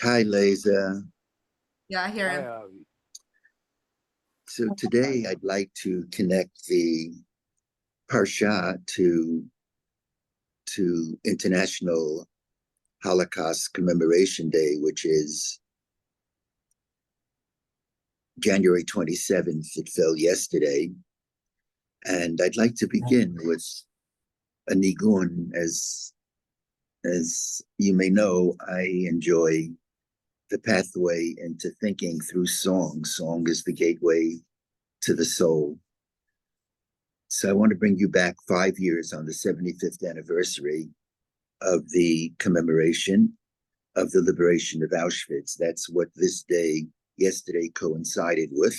Hi, Liza. Yeah, I hear Hi, him. So today I'd like to connect the Parsha to International Holocaust Commemoration Day, which is January 27th. It fell yesterday. And I'd like to begin with a nigun. As you may know, I enjoy the pathway into thinking through song. Song is the gateway to the soul. So I want to bring you back 5 years on the 75th anniversary of the commemoration of the liberation of Auschwitz. That's what this day, yesterday, coincided with.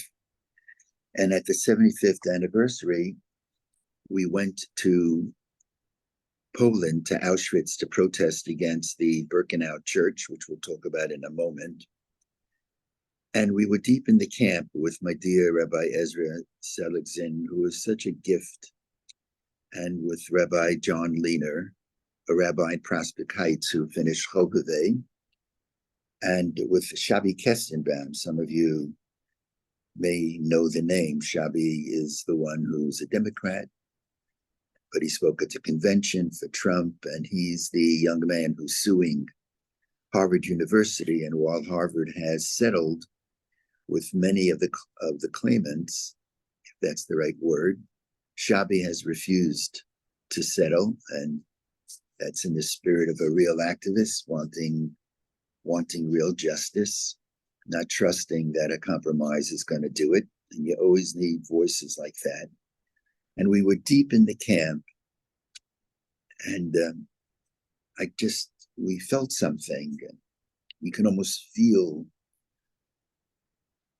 And at the 75th anniversary, we went to Poland, to Auschwitz, to protest against the Birkenau Church, which we'll talk about in a moment. And we were deep in the camp with my dear Rabbi Ezra Seligson, who was such a gift, and with Rabbi John Leaner, a rabbi in Prospect Heights who finished Chovevei, and with Shabby Kestenbaum. Some of you may know the name. Shabby is the one who's a Democrat, but he spoke at the convention for Trump, and he's the young man who's suing Harvard University. And while Harvard has settled with many of the claimants, if that's the right word, Shabby has refused to settle, and that's in the spirit of a real activist wanting real justice, not trusting that a compromise is going to do it. And you always need voices like that. And we were deep in the camp, and we felt something. You can almost feel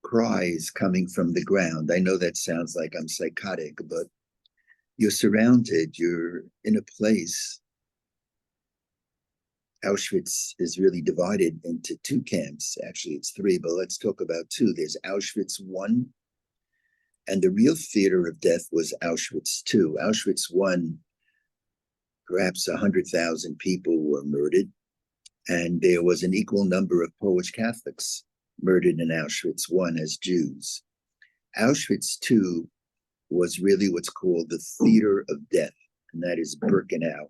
cries coming from the ground. I know that sounds like I'm psychotic, but you're surrounded, you're in a place. Auschwitz is really divided into two camps. Actually, it's three, but let's talk about two. There's Auschwitz I, and the real theater of death was Auschwitz II. Auschwitz I, perhaps 100,000 people were murdered, and there was an equal number of Polish Catholics murdered in Auschwitz I as Jews. Auschwitz II was really what's called the theater of death, and that is Birkenau.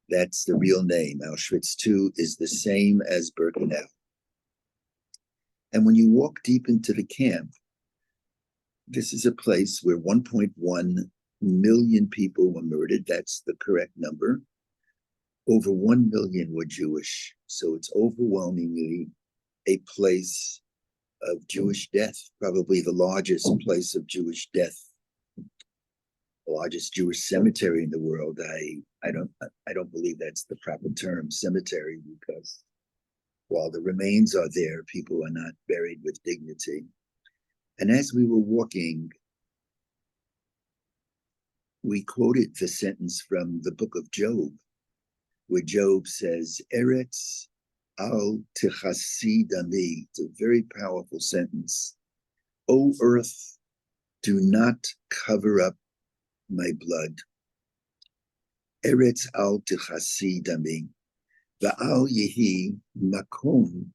That's the real name. Auschwitz II is the same as Birkenau. And when you walk deep into the camp, this is a place where 1.1 million people were murdered. That's the correct number. Over 1 million were Jewish. So it's overwhelmingly a place of Jewish death, probably the largest place of Jewish death, the largest Jewish cemetery in the world. I don't believe that's the proper term, cemetery, because while the remains are there, people are not buried with dignity. And as we were walking, we quoted the sentence from the book of Job, where Job says, Eretz al tichasi dami. It's a very powerful sentence. O earth, do not cover up my blood. Eretz al tichasi dami. Va'al yehi makom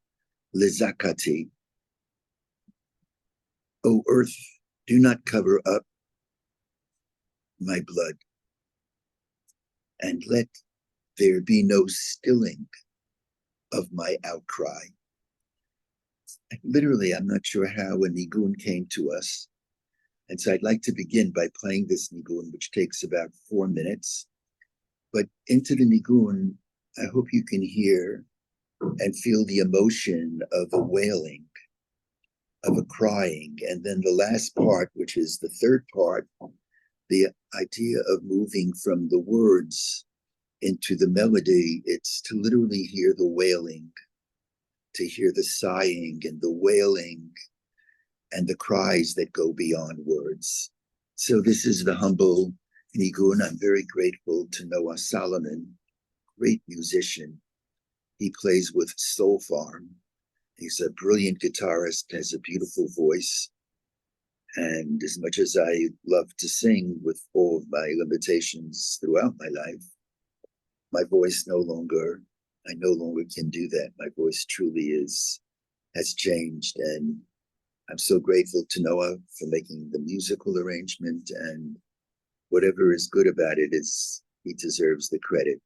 lezakati. O earth, do not cover up my blood, and let there be no stilling of my outcry. And literally, I'm not sure how a nigun came to us. And so I'd like to begin by playing this nigun, which takes about 4 minutes. But into the nigun, I hope you can hear and feel the emotion of a wailing, of a crying. And then the last part, which is the third part, the idea of moving from the words into the melody, it's to literally hear the wailing, to hear the sighing and the wailing and the cries that go beyond words. So this is the humble nigun. I'm very grateful to Noah Solomon, great musician. He plays with Soul Farm. He's a brilliant guitarist, has a beautiful voice. And as much as I love to sing with all of my limitations throughout my life, my voice no longer I no longer can do that. My voice truly has changed, and I'm so grateful to Noah for making the musical arrangement, and whatever is good about it is he deserves the credit.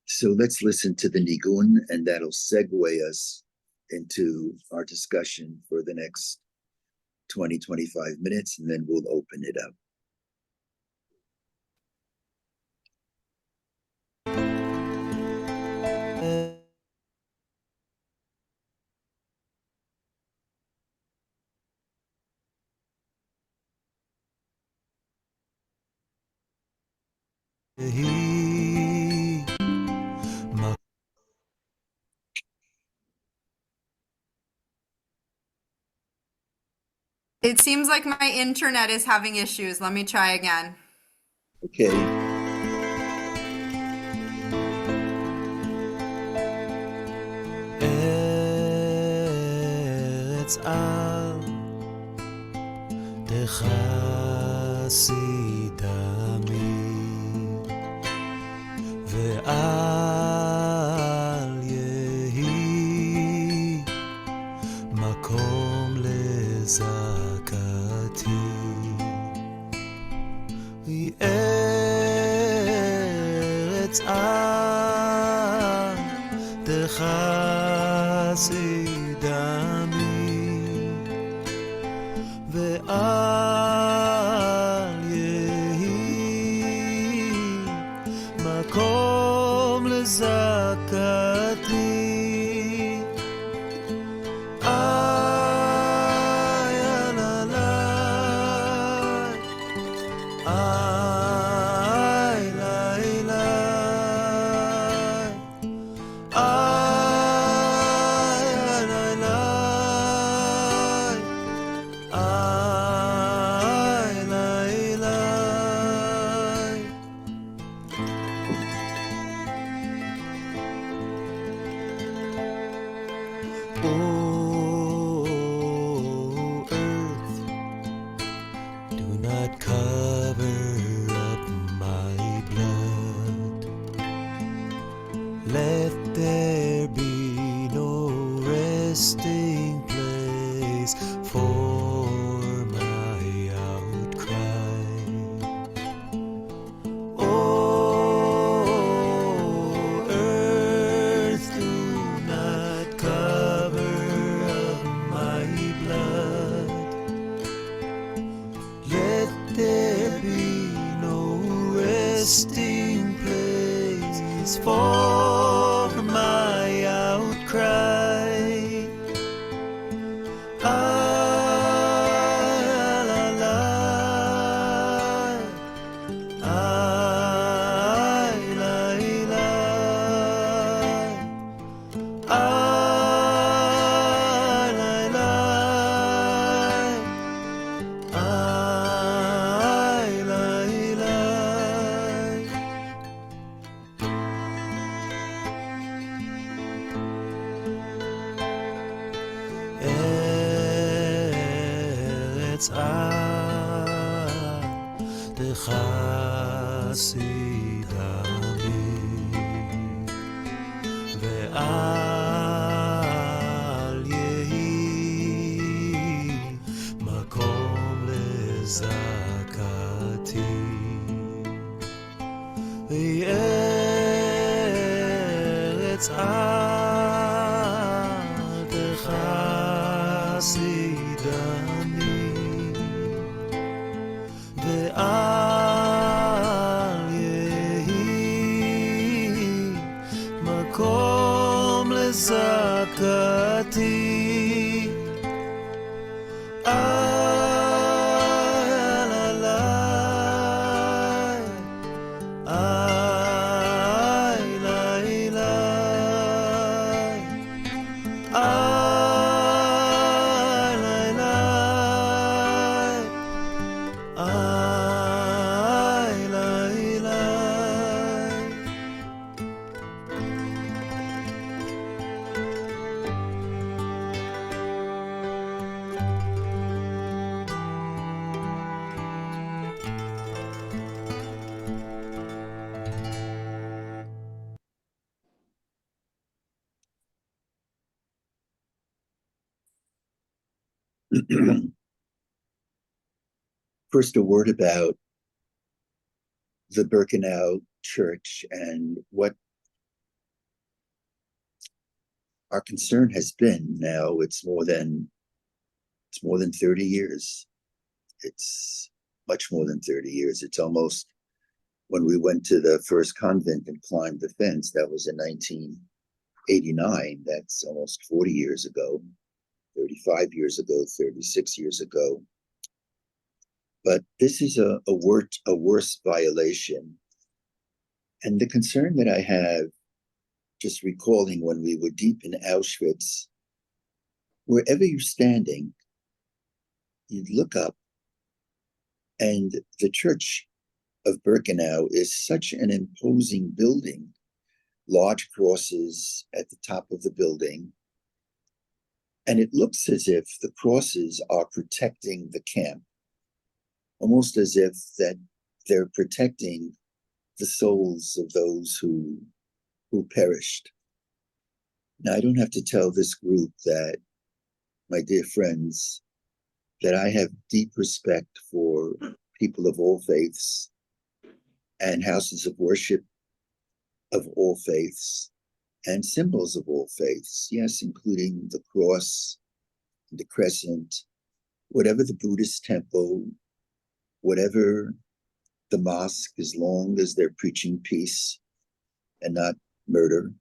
So let's listen to the Nigun, and that'll segue us into our discussion for the next 20, 25 minutes, and then we'll open it up. It seems like my internet is having issues. Let me try again. Okay. ארץ על דחסי דמי ואל יהי מקום לזעקתי היא ארץ על דחסי דמי ואל יהי מקום לזעקתי דחסי דמי ואל יהי מקום לזעקתי היא ארץ על דחסי דמי ואל יהי מקום לזעקתי First, a word about the Birkenau Church and what our concern has been. Now it's more than 30 years. It's much more than 30 years. It's almost, when we went to the first convent and climbed the fence, that was in 1989. That's almost 40 years ago, 35 years ago, 36 years ago. But this is a worse violation. And the concern that I have, just recalling when we were deep in Auschwitz, wherever you're standing, you'd look up, and the church of Birkenau is such an imposing building, large crosses at the top of the building. And it looks as if the crosses are protecting the camp, almost as if that they're protecting the souls of those who perished. Now, I don't have to tell this group, that my dear friends, that I have deep respect for people of all faiths and houses of worship of all faiths and symbols of all faiths, yes, including the cross, the crescent, whatever the Buddhist temple, whatever the mosque, as long as they're preaching peace and not murder,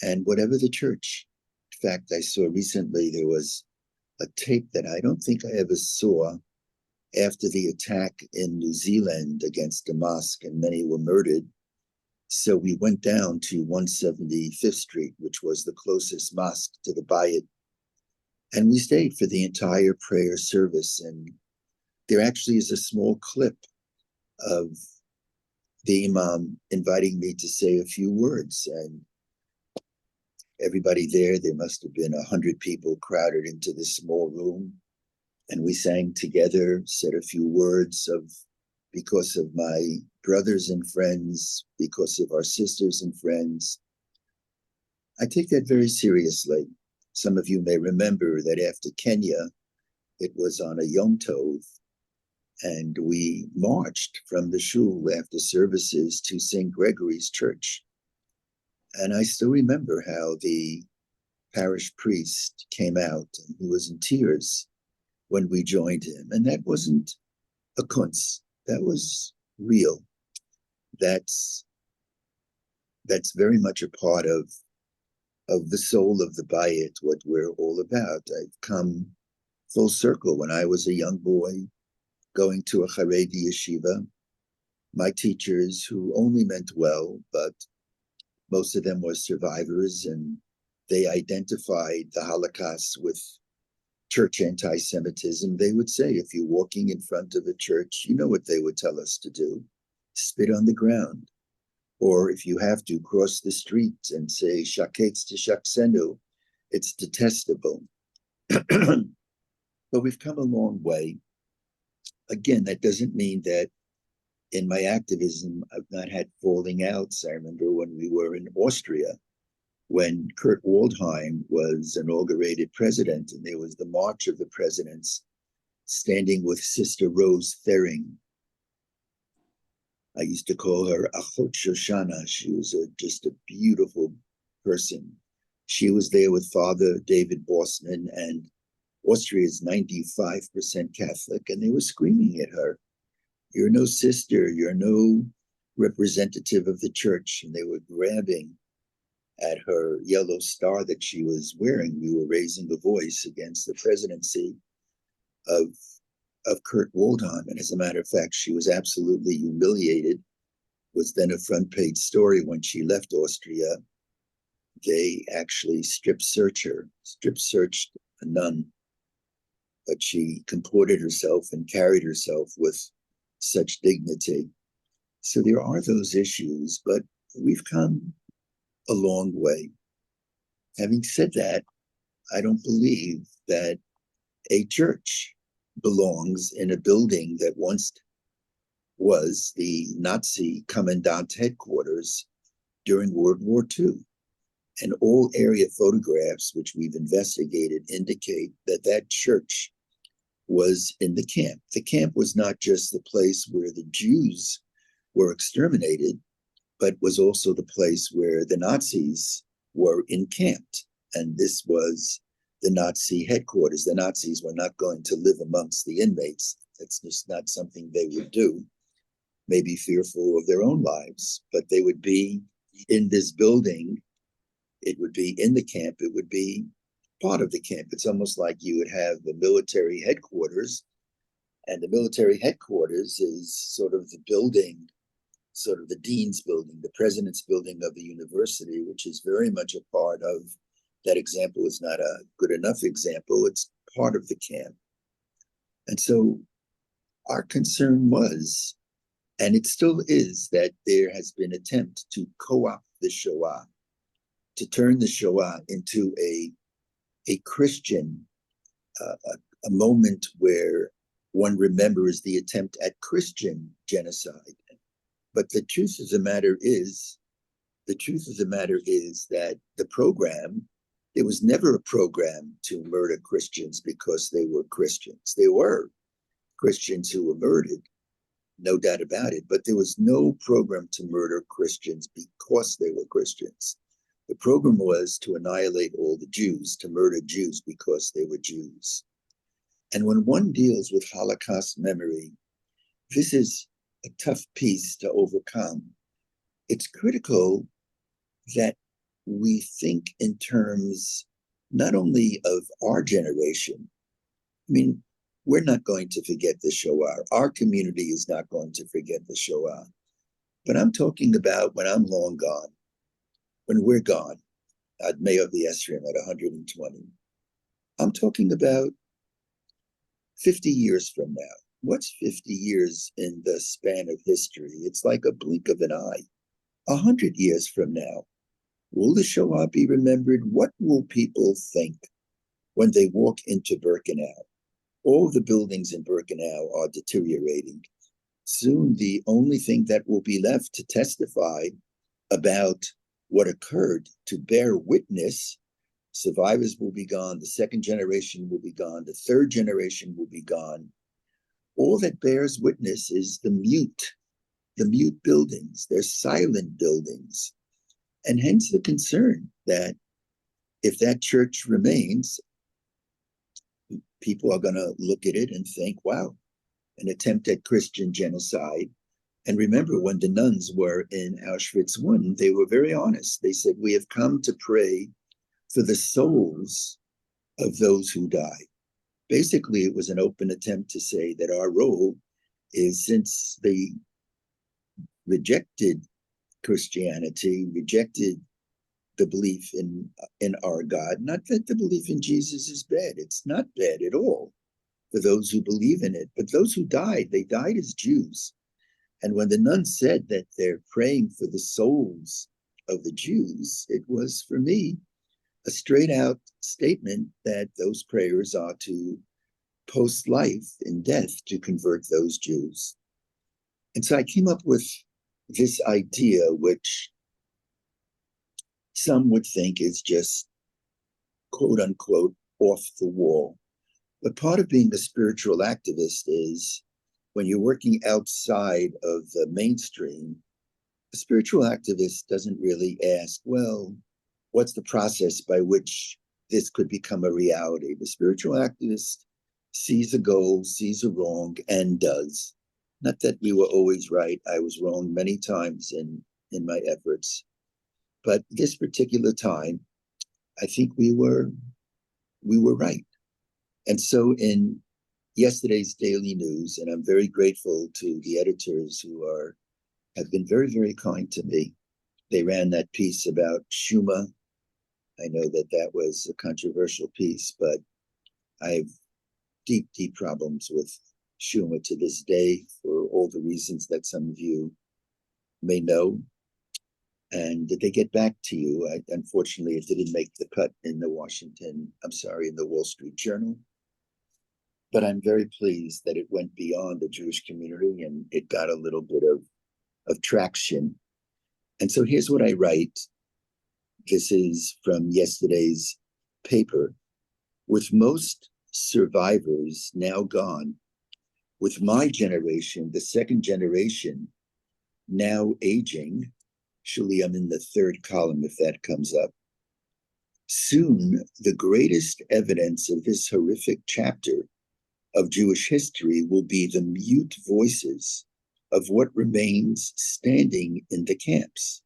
and whatever the church. In fact, I saw recently there was a tape that I don't think I ever saw after the attack in New Zealand against a mosque, and many were murdered. So we went down to 175th Street, which was the closest mosque to the Bayit, and we stayed for the entire prayer service. And there actually is a small clip of the imam inviting me to say a few words, and everybody there must have been 100 people crowded into this small room, and we sang together, said a few words because of my brothers and friends, because of our sisters and friends. I take that very seriously. Some of you may remember that after Kenya, it was on a Yom Tov, and we marched from the shul after services to St. Gregory's Church. And I still remember how the parish priest came out, and he was in tears when we joined him. And that wasn't a kunz, that was real. That's very much a part of the soul of the Bayit, what we're all about. I've come full circle. When I was a young boy going to a Haredi yeshiva, my teachers, who only meant well, but most of them were survivors, and they identified the Holocaust with church anti-Semitism. They would say, if you're walking in front of a church, you know what they would tell us to do: spit on the ground. Or if you have to, cross the street and say, shaketz tishaksenu. It's detestable. But we've come a long way. Again, that doesn't mean that in my activism, I've not had falling outs. I remember when we were in Austria, when Kurt Waldheim was inaugurated president, and there was the March of the Presidents, standing with Sister Rose Thering. I used to call her Achot Shoshana. She was just a beautiful person. She was there with Father David Bossman, and Austria is 95% Catholic, and they were screaming at her, "You're no sister, you're no representative of the church." And they were grabbing at her yellow star that she was wearing. We were raising a voice against the presidency of Kurt Waldheim. And as a matter of fact, she was absolutely humiliated. It was then a front page story when she left Austria. They actually strip searched a nun, but she comported herself and carried herself with such dignity. So there are those issues, but we've come a long way. Having said that, I don't believe that a church belongs in a building that once was the Nazi commandant headquarters during World War II. And all area photographs, which we've investigated, indicate that that church was in the camp. The camp was not just the place where the Jews were exterminated, but was also the place where the Nazis were encamped. And this was the Nazi headquarters. The Nazis were not going to live amongst the inmates. That's just not something they would do, maybe fearful of their own lives, but they would be in this building. It would be in the camp. It would be part of the camp. It's almost like you would have the military headquarters, and the military headquarters is sort of the building, sort of the dean's building, the president's building of the university, which is very much a part of that example. Is not a good enough example. It's part of the camp. And so our concern was, and it still is, that there has been an attempt to co-opt the Shoah, to turn the Shoah into a Christian, a moment where one remembers the attempt at Christian genocide. But the truth of the matter is that the program, there was never a program to murder Christians because they were Christians. There were Christians who were murdered, no doubt about it, but there was no program to murder Christians because they were Christians. The program was to annihilate all the Jews, to murder Jews because they were Jews. And when one deals with Holocaust memory, this is a tough piece to overcome. It's critical that we think in terms not only of our generation. I mean, we're not going to forget the Shoah. Our community is not going to forget the Shoah. But I'm talking about when I'm long gone, when we're gone, at Mayor Esrim at 120. I'm talking about 50 years from now. What's 50 years in the span of history? It's like a blink of an eye. 100 years from now, will the Shoah be remembered? What will people think when they walk into Birkenau? All the buildings in Birkenau are deteriorating. Soon, the only thing that will be left to testify about what occurred, to bear witness, survivors will be gone, the second generation will be gone, the third generation will be gone. All that bears witness is the mute buildings. They're silent buildings. And hence the concern that if that church remains, people are going to look at it and think, wow, an attempt at Christian genocide. And remember, when the nuns were in Auschwitz I, they were very honest. They said, we have come to pray for the souls of those who died. Basically, it was an open attempt to say that our role is, since they rejected Christianity, rejected the belief in our God, not that the belief in Jesus is bad. It's not bad at all for those who believe in it. But those who died, they died as Jews. And when the nuns said that they're praying for the souls of the Jews, it was, for me, a straight out statement that those prayers are to post-life in death to convert those Jews. And so I came up with this idea, which some would think is just quote unquote off the wall. But part of being a spiritual activist is, when you're working outside of the mainstream, a spiritual activist doesn't really ask, well, what's the process by which this could become a reality? The spiritual activist sees a goal, sees a wrong, and does. Not that we were always right. I was wrong many times in my efforts. But this particular time, I think we were right. And so in yesterday's daily news, and I'm very grateful to the editors who have been very, very kind to me. They ran that piece about Shuma. I know that was a controversial piece, but I have deep, deep problems with Shuma to this day for all the reasons that some of you may know. And did they get back to you? Unfortunately, it didn't make the cut in the Wall Street Journal. But I'm very pleased that it went beyond the Jewish community and it got a little bit of traction. And so here's what I write. This is from yesterday's paper. With most survivors now gone, with my generation, the second generation, now aging. Actually, I'm in the third column if that comes up. Soon, the greatest evidence of this horrific chapter of Jewish history will be the mute voices of what remains standing in the camps.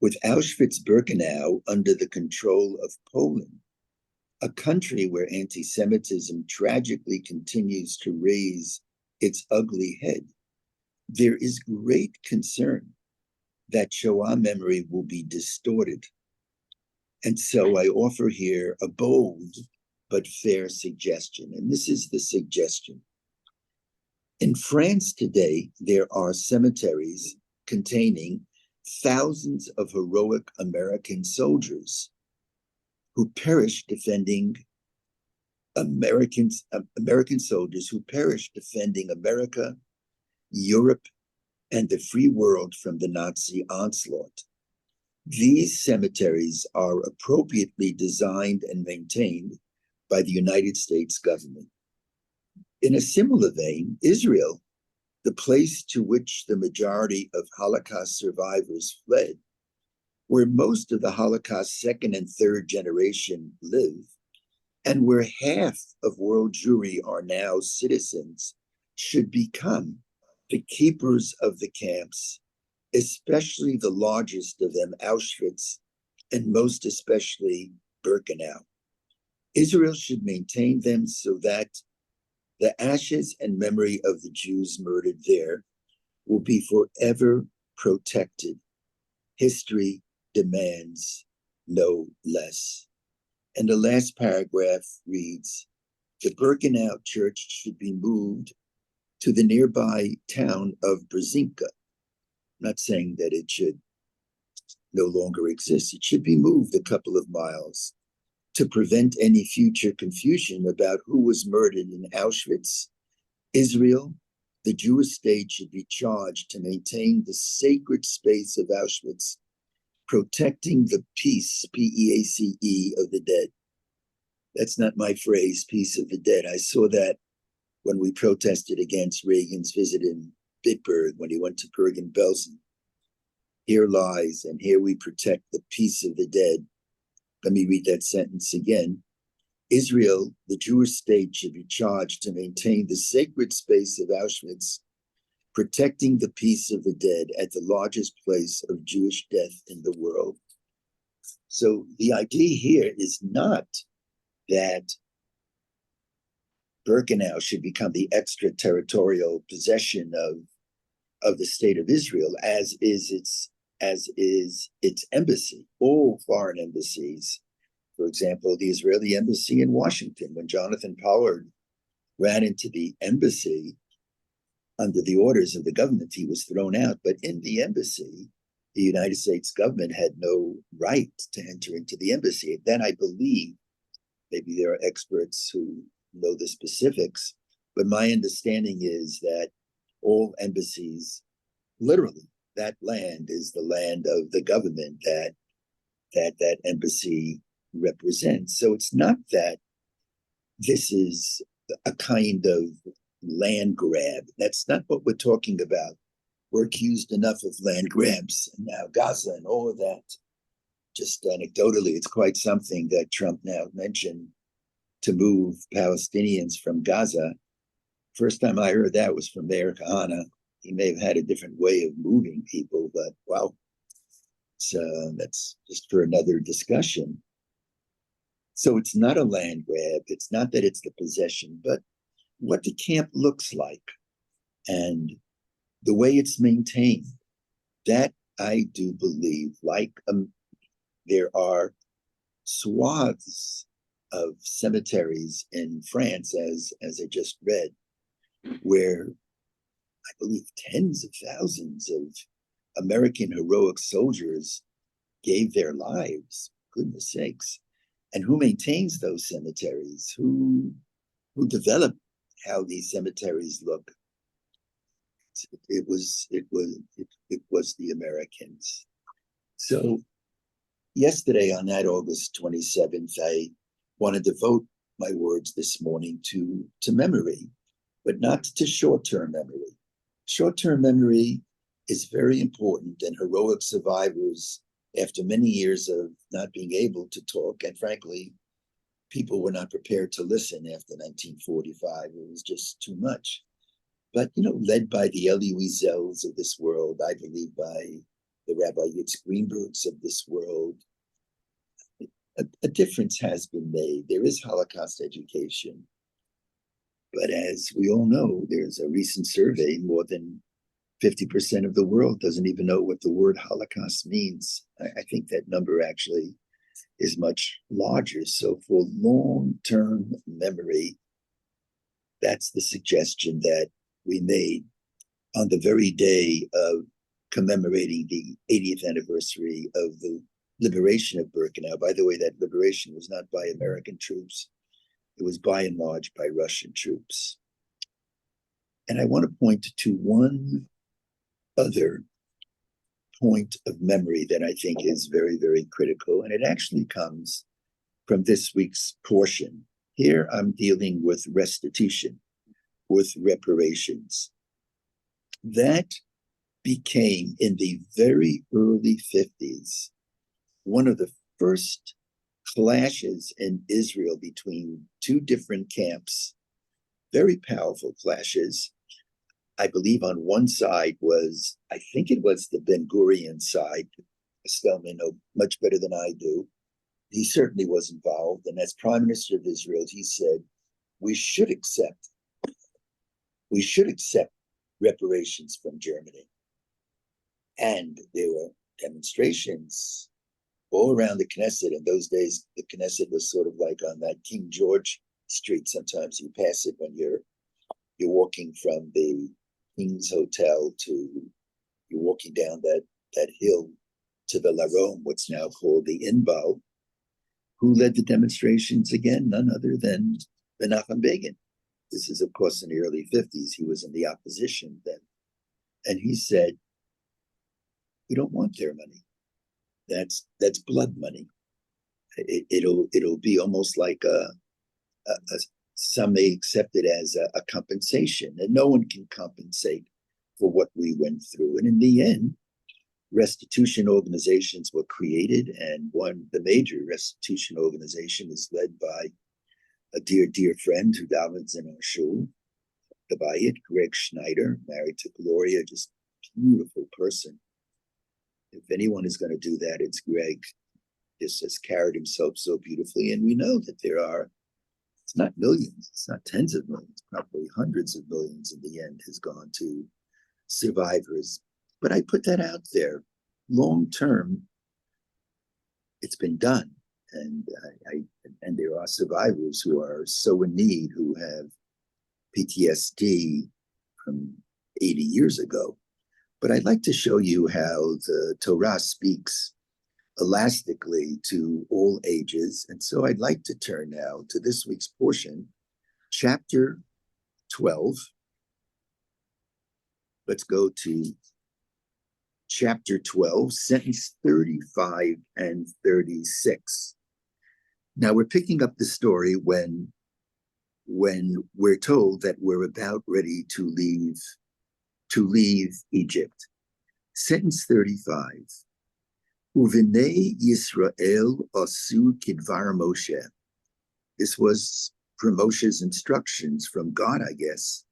With Auschwitz-Birkenau under the control of Poland, a country where anti-Semitism tragically continues to raise its ugly head, there is great concern that Shoah memory will be distorted. And so I offer here a bold but fair suggestion, and this is the suggestion. In France today, there are cemeteries containing thousands of heroic American soldiers who perished defending American soldiers who perished defending America, Europe, and the free world from the Nazi onslaught. These cemeteries are appropriately designed and maintained by the United States government. In a similar vein, Israel, the place to which the majority of Holocaust survivors fled, where most of the Holocaust second and third generation live, and where half of world Jewry are now citizens, should become the keepers of the camps, especially the largest of them, Auschwitz, and most especially Birkenau. Israel should maintain them so that the ashes and memory of the Jews murdered there will be forever protected. History demands no less. And the last paragraph reads, the Birkenau church should be moved to the nearby town of Brzezinka. I'm not saying that it should no longer exist. It should be moved a couple of miles to prevent any future confusion about who was murdered in Auschwitz. Israel, the Jewish state, should be charged to maintain the sacred space of Auschwitz, protecting the peace, P-E-A-C-E, of the dead. That's not my phrase, peace of the dead. I saw that when we protested against Reagan's visit in Bitburg, when he went to Bergen-Belsen. Here lies, and here we protect the peace of the dead. Let me read that sentence again. Israel, the Jewish state, should be charged to maintain the sacred space of Auschwitz, protecting the peace of the dead at the largest place of Jewish death in the world. So the idea here is not that Birkenau should become the extraterritorial possession of the state of Israel, as is its embassy. All foreign embassies, for example, the Israeli embassy in Washington, when Jonathan Pollard ran into the embassy under the orders of the government, he was thrown out. But in the embassy, the United States government had no right to enter into the embassy. Then I believe, maybe there are experts who know the specifics, but my understanding is that all embassies, literally, that land is the land of the government that embassy represents. So it's not that this is a kind of land grab. That's not what we're talking about. We're accused enough of land grabs, and now Gaza and all of that. Just anecdotally, it's quite something that Trump now mentioned to move Palestinians from Gaza. First time I heard that was from Mayor Kahana. He may have had a different way of moving people, but wow, that's just for another discussion. So it's not a land grab. It's not that it's the possession, but what the camp looks like and the way it's maintained. That I do believe, like there are swaths of cemeteries in France, as I just read, where I believe tens of thousands of American heroic soldiers gave their lives, goodness sakes. And who maintains those cemeteries? Who developed how these cemeteries look? It was the Americans. So yesterday, on that August 27th, I wanted to vote my words this morning to memory, but not to short-term memory. Short-term memory is very important, and heroic survivors, after many years of not being able to talk, and frankly, people were not prepared to listen after 1945. It was just too much. But, led by the Elie Wiesels of this world, I believe by the Rabbi Yitzhak Greenbergs of this world, a difference has been made. There is Holocaust education. But as we all know, there's a recent survey, more than 50% of the world doesn't even know what the word Holocaust means. I think that number actually is much larger. So for long-term memory, that's the suggestion that we made on the very day of commemorating the 80th anniversary of the liberation of Birkenau. By the way, that liberation was not by American troops. It was by and large by Russian troops. And I want to point to one other point of memory that I think is very, very critical, and it actually comes from this week's portion. Here I'm dealing with restitution, with reparations. That became, in the very early 50s, one of the first clashes in Israel between two different camps, very powerful clashes. I believe on one side was, I think it was the Ben Gurion side. Estelle may know much better than I do. He certainly was involved. And as Prime Minister of Israel, he said, we should accept reparations from Germany. And there were demonstrations all around the Knesset. In those days, the Knesset was sort of like on that King George Street. Sometimes you pass it when you're walking from the King's Hotel you're walking down that hill to the Larom, what's now called the Inbal. Who led the demonstrations again? None other than Menachem Begin. This is, of course, in the early 50s. He was in the opposition then. And he said, we don't want their money. That's blood money. It'll be almost like some may accept it as a compensation, and no one can compensate for what we went through. And in the end, restitution organizations were created, and the major restitution organization is led by a dear, dear friend who davens in our shul, the Bayit, Greg Schneider, married to Gloria, just beautiful person. If anyone is going to do that, it's Greg. Just has carried himself so beautifully. And we know that it's not millions, it's not tens of millions, probably hundreds of millions in the end has gone to survivors. But I put that out there. Long term, it's been done. And there are survivors who are so in need, who have PTSD from 80 years ago. But I'd like to show you how the Torah speaks elastically to all ages. And so I'd like to turn now to this week's portion, chapter 12. Let's go to chapter 12, sentence 35 and 36. Now we're picking up the story when we're told that we're about ready to leave Egypt. Sentence 35. Uvinei Yisrael asu kidvar Moshe. This was from Moshe's instructions from God, I guess.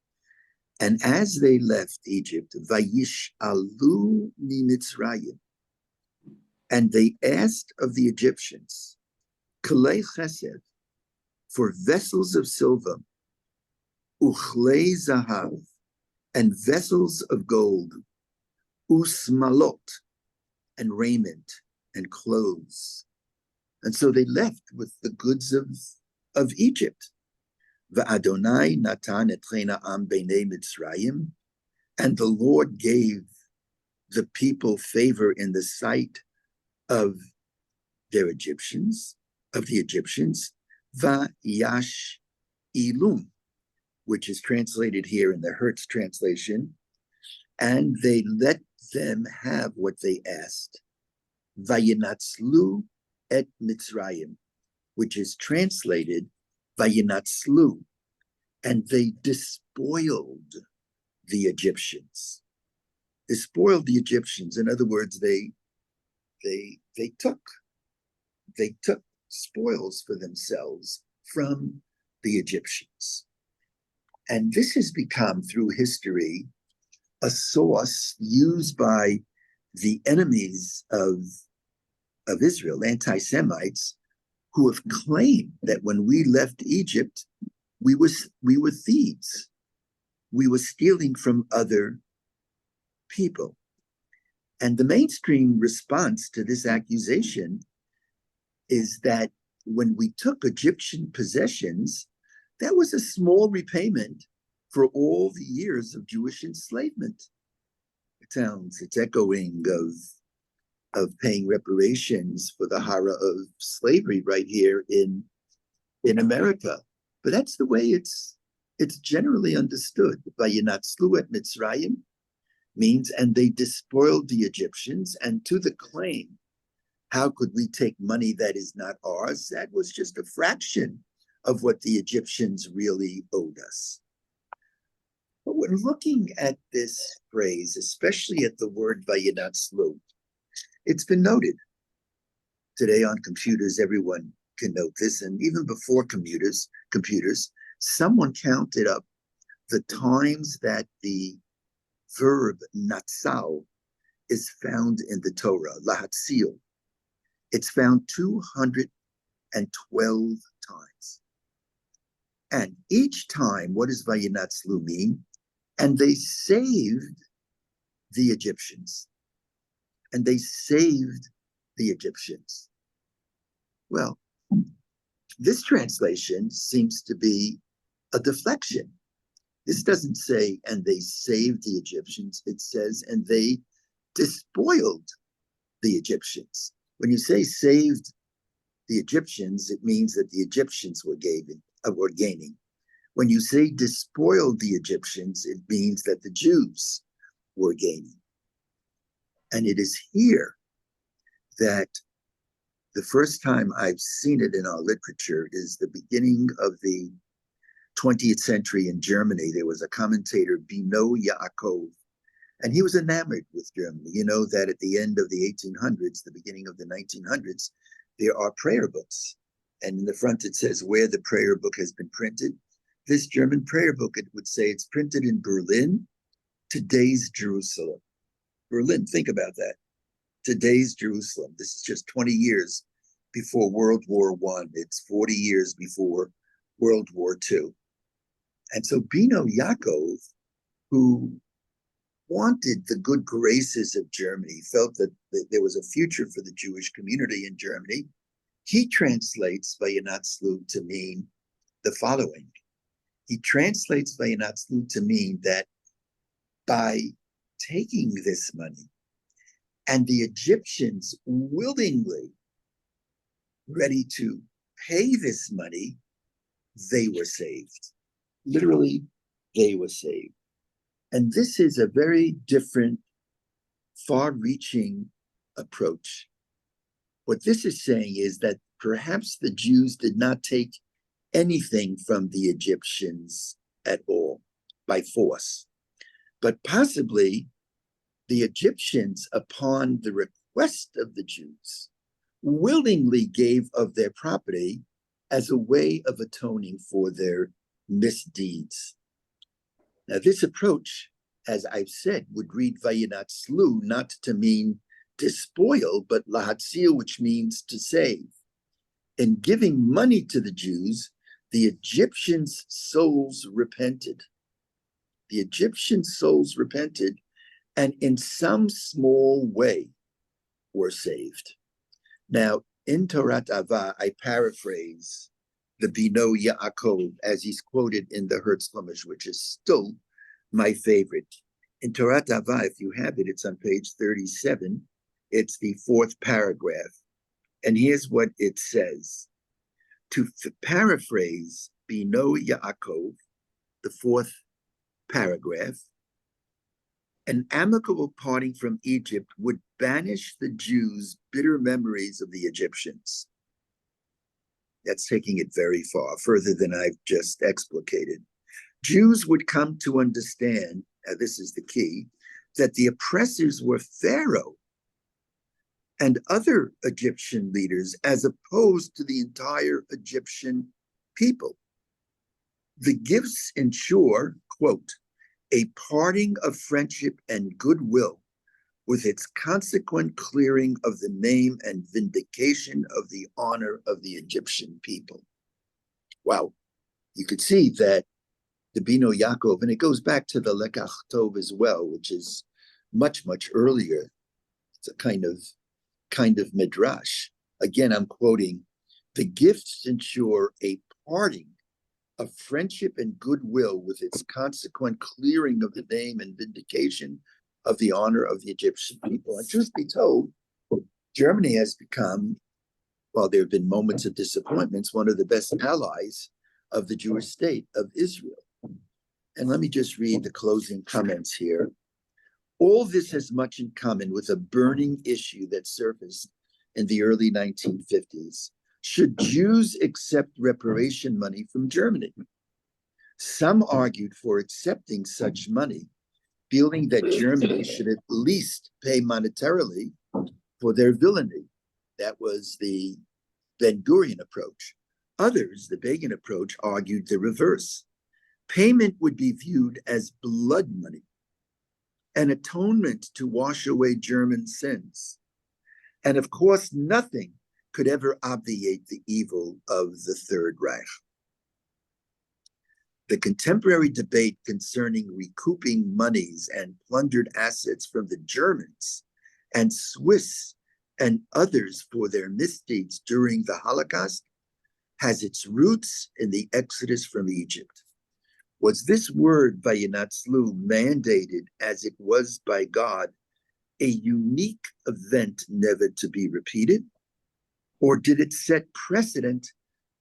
And as they left Egypt, Vayish alu mimitzrayim, and they asked of the Egyptians, Kalei chesed, for vessels of silver, uchlei zahav, and vessels of gold, usmalot, and raiment and clothes. And so they left with the goods of Egypt. Va'adonai natan etchena am b'nei Mitzrayim, and the Lord gave the people favor in the sight of the Egyptians, Va'yash ilum, which is translated here in the Hertz translation, and they let them have what they asked. Vayinatzlu et Mitzrayim, which is translated Vayinatzlu, and they despoiled the Egyptians. Despoiled the Egyptians. In other words, they took spoils for themselves from the Egyptians. And this has become, through history, a source used by the enemies of Israel, anti-Semites, who have claimed that when we left Egypt, we were thieves. We were stealing from other people. And the mainstream response to this accusation is that when we took Egyptian possessions, that was a small repayment for all the years of Jewish enslavement. It's echoing of paying reparations for the horror of slavery right here in America. But that's the way it's generally understood. Vayinatzlu et Mitzrayim means, and they despoiled the Egyptians. And to the claim, how could we take money that is not ours? That was just a fraction of what the Egyptians really owed us. But when looking at this phrase, especially at the word Vayinatzlu, it's been noted. Today on computers, everyone can note this, and even before computers, someone counted up the times that the verb natsal is found in the Torah, lahatzil. It's found 212 times. And each time, what does Vayinatzlu mean? And they saved the Egyptians. And they saved the Egyptians. Well, this translation seems to be a deflection. This doesn't say, and they saved the Egyptians. It says, and they despoiled the Egyptians. When you say saved the Egyptians, it means that the Egyptians were gaining. When you say despoiled the Egyptians, it means that the Jews were gaining. And it is here that the first time I've seen it in our literature is the beginning of the 20th century in Germany. There was a commentator, Bino Yaakov, and he was enamored with Germany. You know that at the end of the 1800s, the beginning of the 1900s, there are prayer books. And in the front it says where the prayer book has been printed. This German prayer book, it would say it's printed in Berlin, today's Jerusalem. Berlin, think about that. Today's Jerusalem. This is just 20 years before World War I. It's 40 years before World War II. And so Bino Yaakov, who wanted the good graces of Germany, felt that there was a future for the Jewish community in Germany, he translates Vayinatzlu to mean the following. He translates Vayinatzlu to mean that by taking this money, and the Egyptians willingly ready to pay this money, they were saved. Literally, they were saved. And this is a very different, far-reaching approach. What this is saying is that perhaps the Jews did not take anything from the Egyptians at all by force, but possibly the Egyptians, upon the request of the Jews, willingly gave of their property as a way of atoning for their misdeeds. Now, this approach, as I've said, would read Vayinatzlu not to mean despoil, but lahatzil, which means to save. In giving money to the Jews, the Egyptians' souls repented. The Egyptian souls repented, and in some small way were saved. Now, in Torat Avah, I paraphrase the Bino Yaakov as he's quoted in the Hertz Chumash, which is still my favorite. In Torat Avah, if you have it, it's on page 37. It's the fourth paragraph. And here's what it says. To paraphrase Bino Yaakov, the fourth paragraph, an amicable parting from Egypt would banish the Jews' bitter memories of the Egyptians. That's taking it very far, further than I've just explicated. Jews would come to understand, this is the key, that the oppressors were Pharaoh and other Egyptian leaders, as opposed to the entire Egyptian people. The gifts ensure, quote, a parting of friendship and goodwill, with its consequent clearing of the name and vindication of the honor of the Egyptian people. Wow, you could see that the Bino Yaakov, and it goes back to the Lekach Tov as well, which is much, much earlier. It's a kind of midrash. Again, I'm quoting, the gifts ensure a parting of friendship and goodwill, with its consequent clearing of the name and vindication of the honor of the Egyptian people. And truth be told, Germany has become, while there have been moments of disappointments, one of the best allies of the Jewish state of Israel. And let me just read the closing comments here. All this has much in common with a burning issue that surfaced in the early 1950s. Should Jews accept reparation money from Germany? Some argued for accepting such money, feeling that Germany should at least pay monetarily for their villainy. That was the Ben-Gurion approach. Others, the Begin approach, argued the reverse. Payment would be viewed as blood money, an atonement to wash away German sins. And of course, nothing could ever obviate the evil of the Third Reich. The contemporary debate concerning recouping monies and plundered assets from the Germans and Swiss and others for their misdeeds during the Holocaust has its roots in the exodus from Egypt. Was this word Vayinatzlu mandated as it was by God a unique event never to be repeated? Or did it set precedent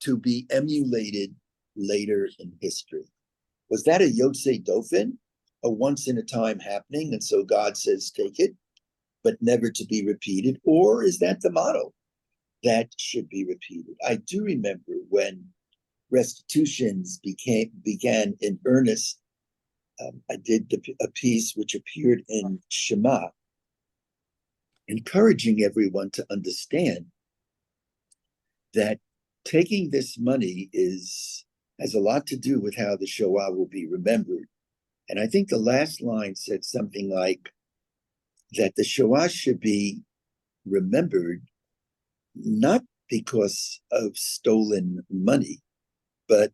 to be emulated later in history? Was that a Yotzei Dofin, a once in a time happening, and so God says take it, but never to be repeated? Or is that the model that should be repeated? I do remember when restitutions began in earnest. I did a piece which appeared in Shema, encouraging everyone to understand that taking this money has a lot to do with how the Shoah will be remembered. And I think the last line said something like that the Shoah should be remembered not because of stolen money, but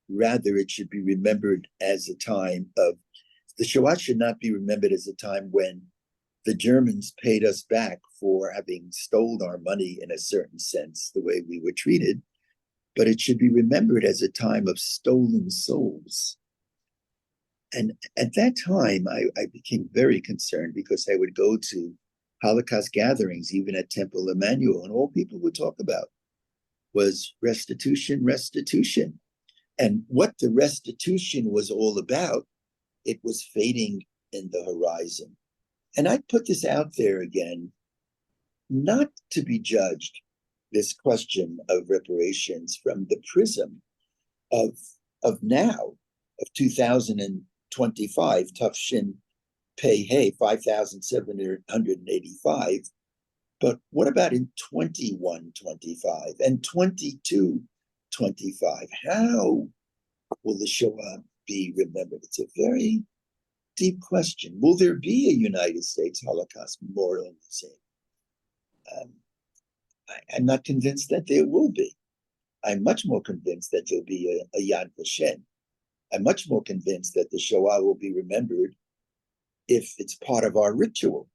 rather it should be remembered as a time of, the Shoah should not be remembered as a time when the Germans paid us back for having stolen our money in a certain sense, the way we were treated, but it should be remembered as a time of stolen souls. And at that time, I became very concerned because I would go to Holocaust gatherings, even at Temple Emmanuel, and all people would talk about was restitution, restitution. And what the restitution was all about, it was fading in the horizon. And I put this out there again, not to be judged, this question of reparations, from the prism of now, of 2025, Tufshin Pei Hey, 5,785. But what about in 2125 and 2225? How will the Shoah be remembered? It's a very deep question. Will there be a United States Holocaust Memorial Museum? I'm not convinced that there will be. I'm much more convinced that there'll be a Yad Vashem. I'm much more convinced that the Shoah will be remembered if it's part of our ritual,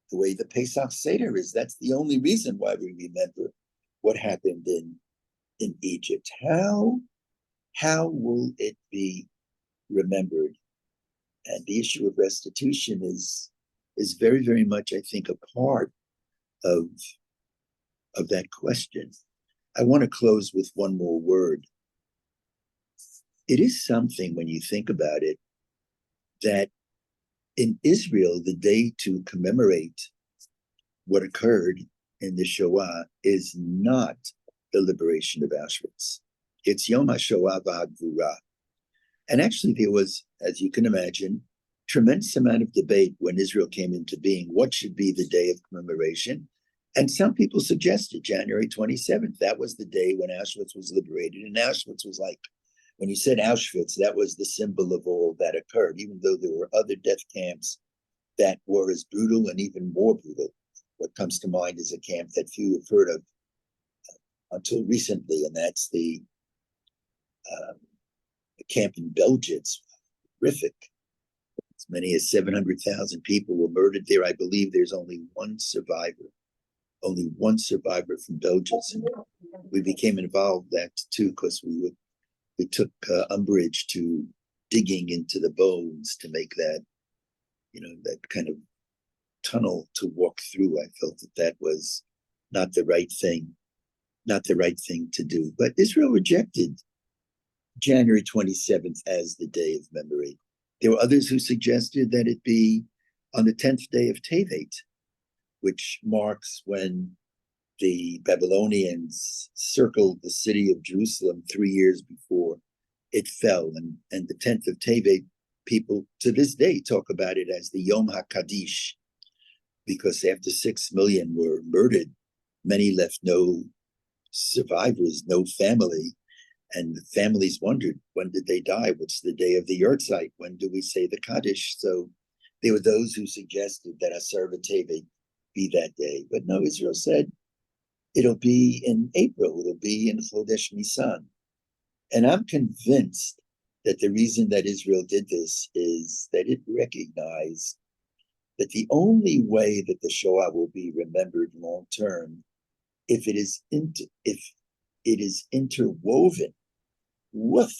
the way the Pesach Seder is. That's the only reason why we remember what happened in Egypt. How will it be remembered? And the issue of restitution is very, very much, I think, a part of that question. I want to close with one more word. It is something, when you think about it, that in Israel, the day to commemorate what occurred in the Shoah is not the liberation of Auschwitz. It's Yom HaShoah V'Hagvura. And actually, there was, as you can imagine, tremendous amount of debate when Israel came into being, what should be the day of commemoration. And some people suggested January 27th. That was the day when Auschwitz was liberated. And Auschwitz was like, when you said Auschwitz, that was the symbol of all that occurred, even though there were other death camps that were as brutal and even more brutal. What comes to mind is a camp that few have heard of until recently, and that's the camp in Belgium. It's horrific. As many as 700,000 people were murdered there. I believe there's only one survivor from Belgium. And we became involved that too, because we took umbrage to digging into the bones to make that, that kind of tunnel to walk through. I felt that was not the right thing to do. But Israel rejected January 27th as the day of memory. There were others who suggested that it be on the 10th day of Tevet, which marks when the Babylonians circled the city of Jerusalem 3 years before it fell. And the 10th of Tevet, people to this day talk about it as the Yom HaKadish, because after 6 million were murdered, many left no survivors, no family. And the families wondered, when did they die? What's the day of the Yahrzeit? When do we say the Kaddish? So there were those who suggested that Asar V'Tevet be that day. But no, Israel said it'll be in April. It'll be in Chodesh Nisan. And I'm convinced that the reason that Israel did this is that it recognized that the only way that the Shoah will be remembered long term, if it is interwoven with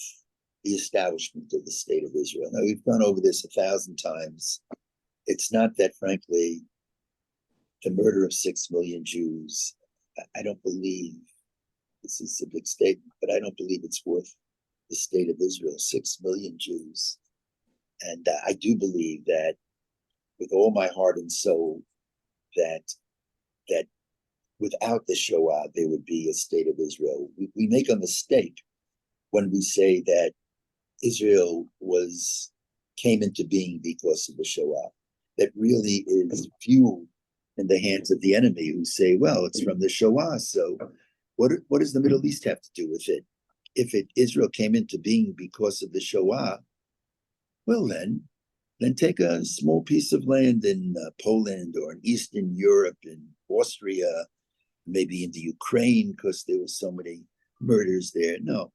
the establishment of the state of Israel. Now, we've gone over this 1,000 times. It's not that, frankly, the murder of 6 million Jews, I don't believe, this is a big statement, but I don't believe it's worth the state of Israel, 6 million Jews. And I do believe that with all my heart and soul, that without the Shoah, there would be a state of Israel. We make a mistake when we say that Israel came into being because of the Shoah. That really is fuel in the hands of the enemy, who say, well, it's from the Shoah, so what does the Middle East have to do with it? If Israel came into being because of the Shoah, well then take a small piece of land in Poland or in Eastern Europe, in Austria, maybe in the Ukraine, because there were so many murders there. No,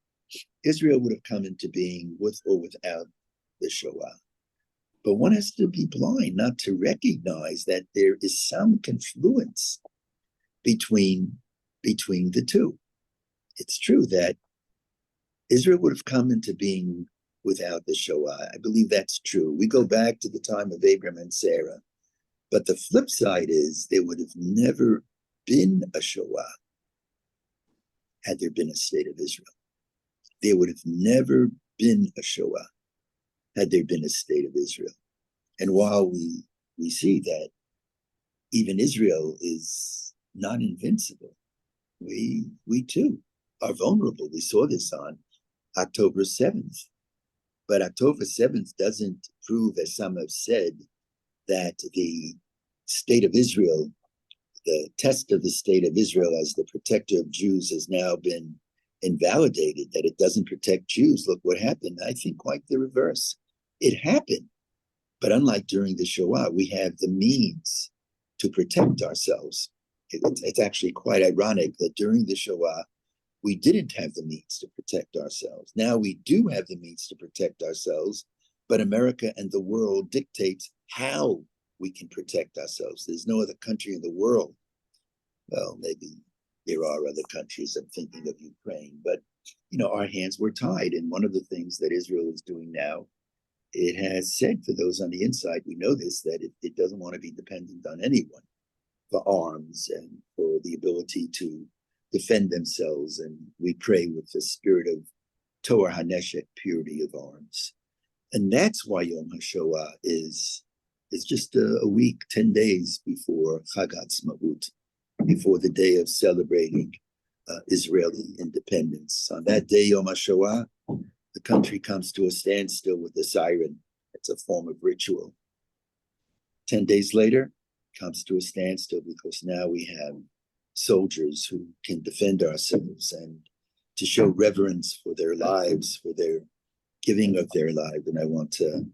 Israel would have come into being with or without the Shoah. But one has to be blind not to recognize that there is some confluence between the two. It's true that Israel would have come into being without the Shoah. I believe that's true. We go back to the time of Abraham and Sarah. But the flip side is there would have never been a Shoah had there been a state of Israel. There would have never been a Shoah had there been a state of Israel. And while we see that even Israel is not invincible, we too are vulnerable. We saw this on October 7th. But October 7th doesn't prove, as some have said, that the state of Israel, the test of the state of Israel as the protector of Jews, has now been invalidated, that it doesn't protect Jews. Look what happened. I think quite the reverse. It happened. But unlike during the Shoah, we have the means to protect ourselves. It's actually quite ironic that during the Shoah, we didn't have the means to protect ourselves. Now we do have the means to protect ourselves, but America and the world dictates how we can protect ourselves. There's no other country in the world. Well, maybe there are other countries. I'm thinking of Ukraine, but our hands were tied. And one of the things that Israel is doing now, it has said, for those on the inside, we know this, that it doesn't want to be dependent on anyone for arms and for the ability to defend themselves. And we pray with the spirit of Torah Haneshek, purity of arms. And that's why Yom HaShoah is just a week, 10 days before Chag HaTzmaut, before the day of celebrating Israeli independence. On that day, Yom HaShoah, the country comes to a standstill with a siren. It's a form of ritual. 10 days later, comes to a standstill because now we have soldiers who can defend ourselves, and to show reverence for their lives, for their giving of their life. And I want to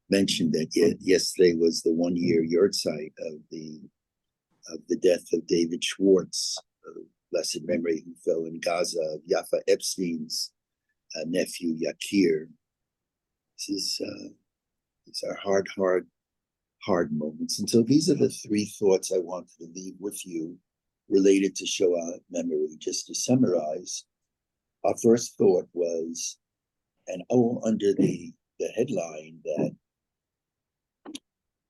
mention that yesterday was the 1-year yahrzeit of the death of David Schwartz, of blessed memory, who fell in Gaza, of Yafa Epstein's nephew Yakir. These are hard moments. And so these are the 3 thoughts I wanted to leave with you related to Shoah memory. Just to summarize, our first thought was, and all under the headline that,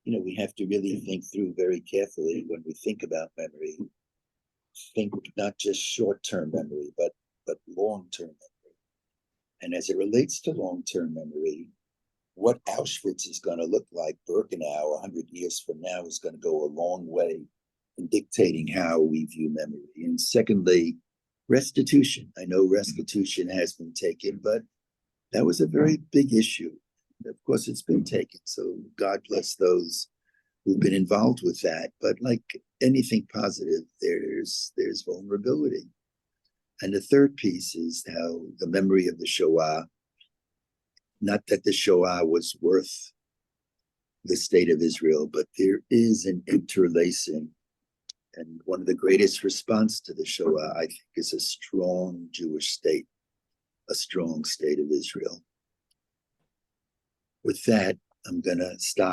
we have to really think through very carefully when we think about memory. Think not just short-term memory, but long-term memory. And as it relates to long-term memory, what Auschwitz is going to look like, Birkenau, 100 years from now, is going to go a long way in dictating how we view memory. And secondly, restitution. I know restitution has been taken, but that was a very big issue. Of course, it's been taken. So God bless those who've been involved with that. But like anything positive, there's vulnerability. And the third piece is how the memory of the Shoah, not that the Shoah was worth the state of Israel, but there is an interlacing. And one of the greatest response to the Shoah, I think, is a strong Jewish state, a strong state of Israel. With that, I'm going to stop.